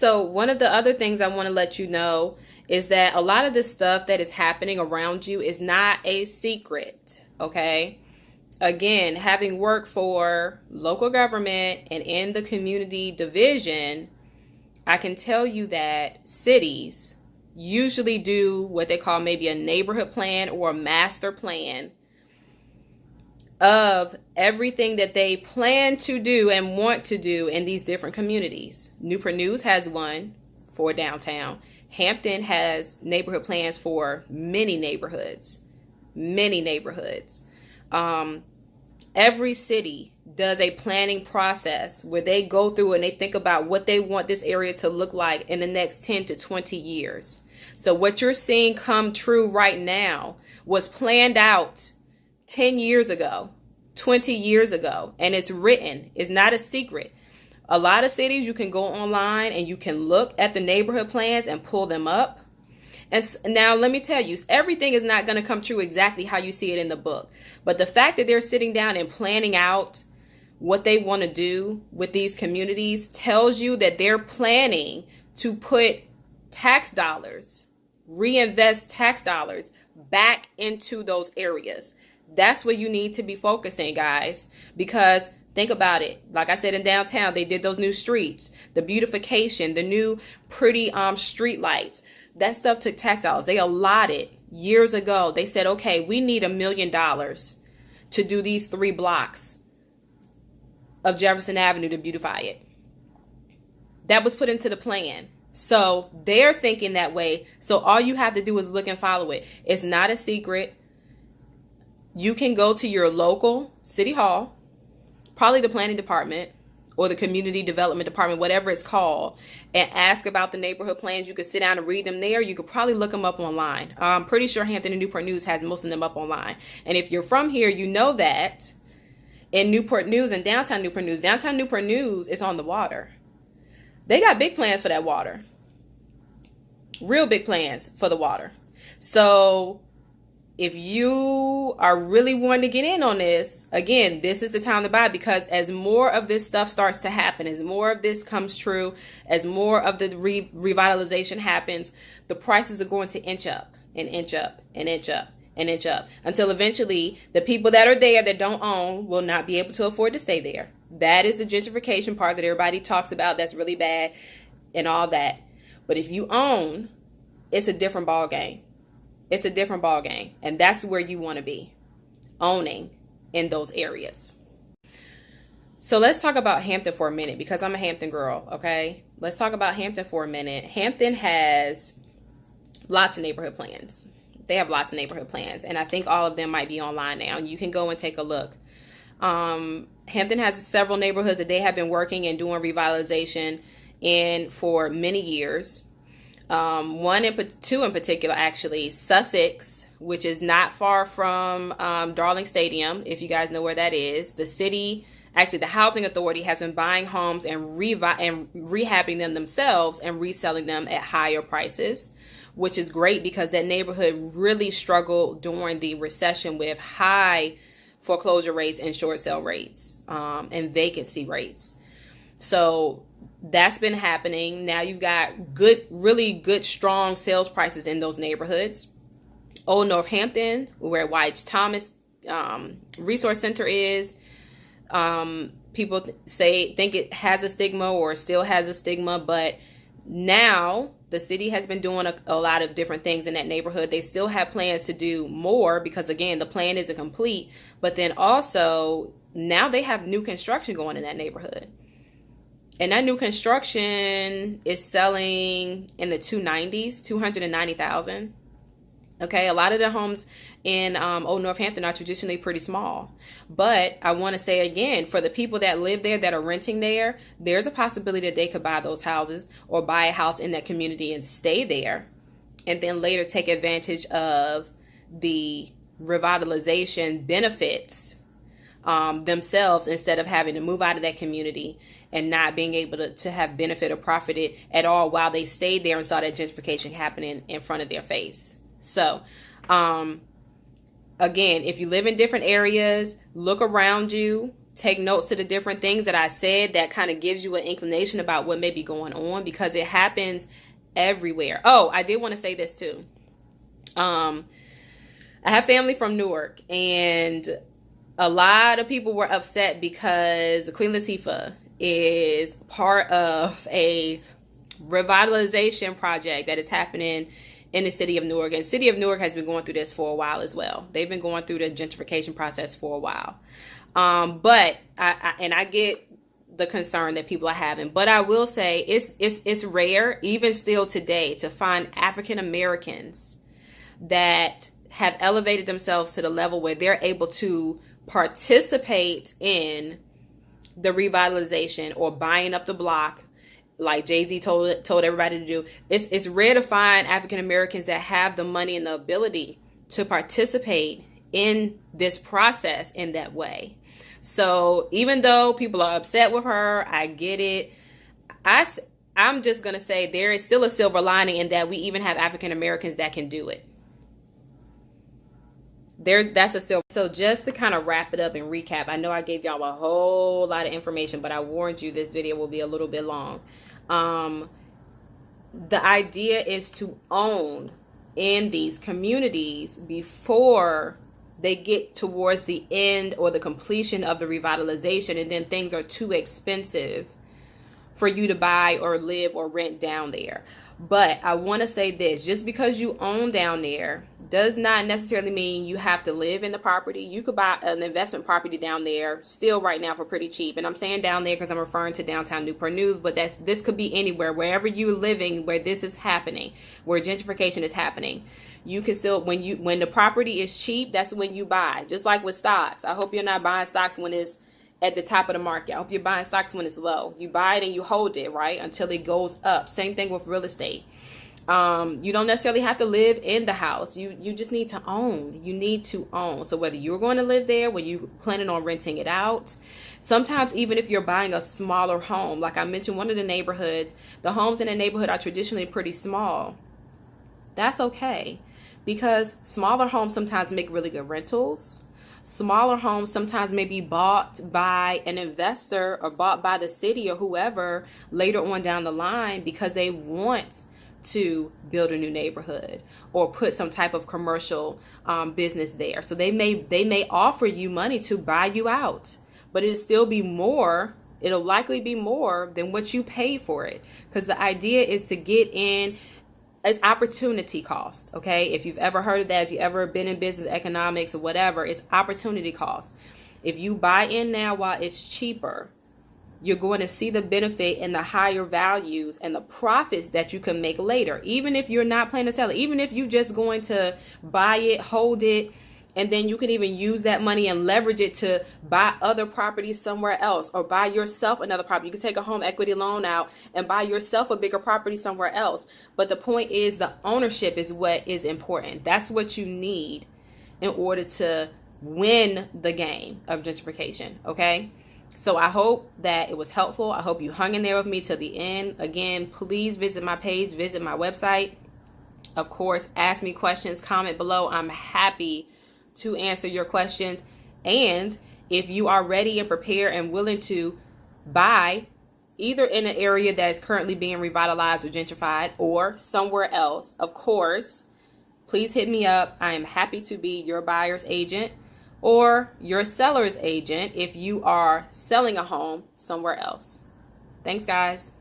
So one of the other things I want to let you know is that a lot of this stuff that is happening around you is not a secret, okay? Again, having worked for local government and in the community division, I can tell you that cities usually do what they call maybe a neighborhood plan or a master plan of everything that they plan to do and want to do in these different communities. Newport News has one for downtown. Hampton has neighborhood plans for many neighborhoods. Every city does a planning process where they go through and they think about what they want this area to look like in the next 10 to 20 years. So what you're seeing come true right now was planned out 10 years ago, 20 years ago, and it's written. It's not a secret. A lot of cities, you can go online and you can look at the neighborhood plans and pull them up. And now let me tell you, everything is not going to come true exactly how you see it in the book. But the fact that they're sitting down and planning out what they want to do with these communities tells you that they're planning to put tax dollars, reinvest tax dollars back into those areas. That's where you need to be focusing, guys, because think about it. Like I said, in downtown, they did those new streets, the beautification, the new pretty street lights. That stuff took tax dollars. They allotted years ago. They said, okay, we need $1 million to do these 3 blocks of Jefferson Avenue to beautify it. That was put into the plan. So they're thinking that way. So all you have to do is look and follow it. It's not a secret. You can go to your local city hall, probably the planning department or the community development department, whatever it's called, and ask about the neighborhood plans. You could sit down and read them there. You could probably look them up online. I'm pretty sure Hampton and Newport News has most of them up online. And if you're from here, you know that in Newport News and downtown Newport News is on the water. They got big plans for that water. Real big plans for the water. So if you are really wanting to get in on this, again, this is the time to buy, because as more of this stuff starts to happen, as more of this comes true, as more of the revitalization happens, the prices are going to inch up and inch up and inch up and inch up until eventually the people that are there that don't own will not be able to afford to stay there. That is the gentrification part that everybody talks about. That's really bad and all that. But if you own, it's a different ball game. It's a different ball game, and that's where you want to be, owning in those areas. So let's talk about Hampton for a minute, because I'm a Hampton girl, okay? Let's talk about Hampton for a minute. Hampton has lots of neighborhood plans. They have lots of neighborhood plans, and I think all of them might be online now. You can go and take a look. Hampton has several neighborhoods that they have been working and doing revitalization in for many years. Two in particular, actually, Sussex, which is not far from Darling Stadium, if you guys know where that is. The city, actually the housing authority, has been buying homes and rehabbing them themselves and reselling them at higher prices, which is great because that neighborhood really struggled during the recession with high foreclosure rates and short sale rates and vacancy rates. So that's been happening. Now you've got really good, strong sales prices in those neighborhoods. Old Northampton, where White's Thomas Resource Center is, people think it has a stigma or still has a stigma, but now the city has been doing a lot of different things in that neighborhood. They still have plans to do more because, again, the plan isn't complete. But then also now they have new construction going in that neighborhood. And that new construction is selling in the 290,000. Okay, a lot of the homes in Old Northampton are traditionally pretty small. But I want to say again, for the people that live there, that are renting there, there's a possibility that they could buy those houses or buy a house in that community and stay there. And then later take advantage of the revitalization benefits themselves, instead of having to move out of that community and not being able to have benefit or profited at all while they stayed there and saw that gentrification happening in front of their face. So, again, if you live in different areas, look around you take notes to the different things that I said that kind of gives you an inclination about what may be going on, because it happens everywhere. Oh, I did want to say this too. I have family from Newark, and a lot of people were upset because Queen Latifah is part of a revitalization project that is happening in the city of Newark. And the city of Newark has been going through this for a while as well. They've been going through the gentrification process for a while. But I get the concern that people are having. But I will say it's rare, even still today, to find African Americans that have elevated themselves to the level where they're able to participate in the revitalization or buying up the block, like Jay-Z told everybody to do. It's rare to find African Americans that have the money and the ability to participate in this process in that way. So even though people are upset with her, I get it. I'm just going to say there is still a silver lining in that we even have African Americans that can do it. That's a silver. So just to kind of wrap it up and recap, I know I gave y'all a whole lot of information, but I warned you this video will be a little bit long. The idea is to own in these communities before they get towards the end or the completion of the revitalization, and then things are too expensive for you to buy or live or rent down there. But I want to say this, just because you own down there does not necessarily mean you have to live in the property. You could buy an investment property down there still right now for pretty cheap. And I'm saying down there because I'm referring to downtown Newport News, but this could be anywhere, wherever you're living, where this is happening, where gentrification is happening. You can still, when the property is cheap, that's when you buy. Just like with stocks. I hope you're not buying stocks when it's at the top of the market. I hope you're buying stocks when it's low. You buy it and you hold it, right, until it goes up. Same thing with real estate. You don't necessarily have to live in the house. You just need to own. You need to own. So whether you're going to live there, whether you're planning on renting it out, sometimes even if you're buying a smaller home, like I mentioned, one of the neighborhoods, the homes in the neighborhood are traditionally pretty small. That's okay, because smaller homes sometimes make really good rentals. Smaller homes sometimes may be bought by an investor or bought by the city or whoever later on down the line because they want to build a new neighborhood or put some type of commercial business there. So they may offer you money to buy you out, but it'll still be more. It'll likely be more than what you paid for it, because the idea is to get in. It's opportunity cost, okay? If you've ever heard of that, if you've ever been in business economics or whatever, it's opportunity cost. If you buy in now while it's cheaper, you're going to see the benefit and the higher values and the profits that you can make later. Even if you're not planning to sell it, even if you're just going to buy it, hold it, and then you can even use that money and leverage it to buy other properties somewhere else, or buy yourself another property. You can take a home equity loan out and buy yourself a bigger property somewhere else. But the point is, the ownership is what is important. That's what you need in order to win the game of gentrification, okay? So I hope that it was helpful. I hope you hung in there with me till the end. Again, please visit my page, visit my website. Of course, ask me questions, comment below. I'm happy to answer your questions. And if you are ready and prepared and willing to buy either in an area that is currently being revitalized or gentrified or somewhere else, of course, please hit me up. I am happy to be your buyer's agent or your seller's agent if you are selling a home somewhere else. Thanks, guys.